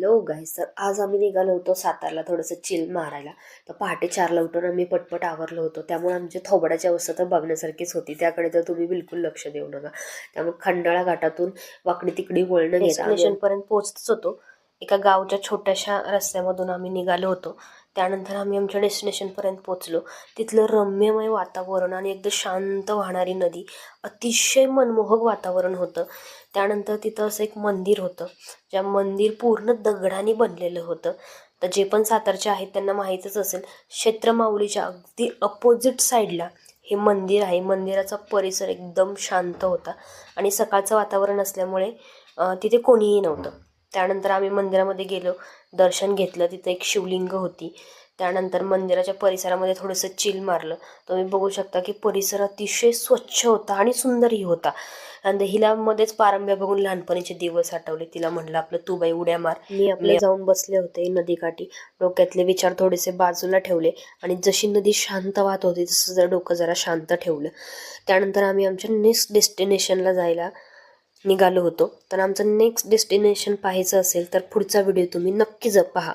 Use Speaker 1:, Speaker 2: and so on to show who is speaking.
Speaker 1: Hello गाईस, तर आज आम्ही निघालो होतो सातारला थोडंसं चिल मारायला. तर पहाटे 4ला उठून आम्ही पटपट आवरलो होतो. त्यामुळे आमची थोबाडाची अवस्था तर बघण्यासारखीच होती. त्याकडे तर तुम्ही बिलकुल लक्ष देऊ नका. त्यामुळे खंडाळा घाटातून वाकडी तिकडी वळणं घेत डेस्टिनेशनपर्यंत पोहोचतच होतो. एका गावच्या छोट्याशा रस्त्यामधून आम्ही निघालो होतो. त्यानंतर आम्ही आमच्या डेस्टिनेशनपर्यंत पोहोचलो. तिथलं रम्यमय वातावरण आणि एकदम शांत वाहणारी नदी, अतिशय मनमोहक वातावरण होतं. त्यानंतर तिथं असं एक मंदिर होतं, ज्या मंदिर पूर्ण दगडाने बनलेलं होतं. तर जे पण सातारचे आहेत त्यांना माहीतच असेल, क्षेत्रमाऊलीच्या अगदी अपोजिट साईडला हे मंदिर आहे. मंदिराचा परिसर एकदम शांत होता आणि सकाळचं वातावरण असल्यामुळे तिथे कोणीही नव्हतं. त्यानंतर आम्ही मंदिरामध्ये गेलो, दर्शन घेतलं. तिथं एक शिवलिंग होती. त्यानंतर मंदिराच्या परिसरामध्ये थोडंसं चिल मारलं. तुम्ही बघू शकता की परिसर अतिशय स्वच्छ होता आणि सुंदरही होता. आणि हिला मध्येच पारंब्या बघून लहानपणीचे दिवस आठवले. तिला म्हणलं आपलं तू बाई उड्या मार. मी आपले जाऊन बसले होते नदीकाठी. डोक्यातले विचार थोडेसे बाजूला ठेवले आणि जशी नदी शांत वाहत होती तसं जर डोकं जरा शांत ठेवलं. त्यानंतर आम्ही आमच्या नेक्स्ट डेस्टिनेशनला जायला निघालो होतो. तर आमचं नेक्स्ट डेस्टिनेशन पाहायचं असेल तर पुढचा व्हिडिओ तुम्ही नक्कीच पहा.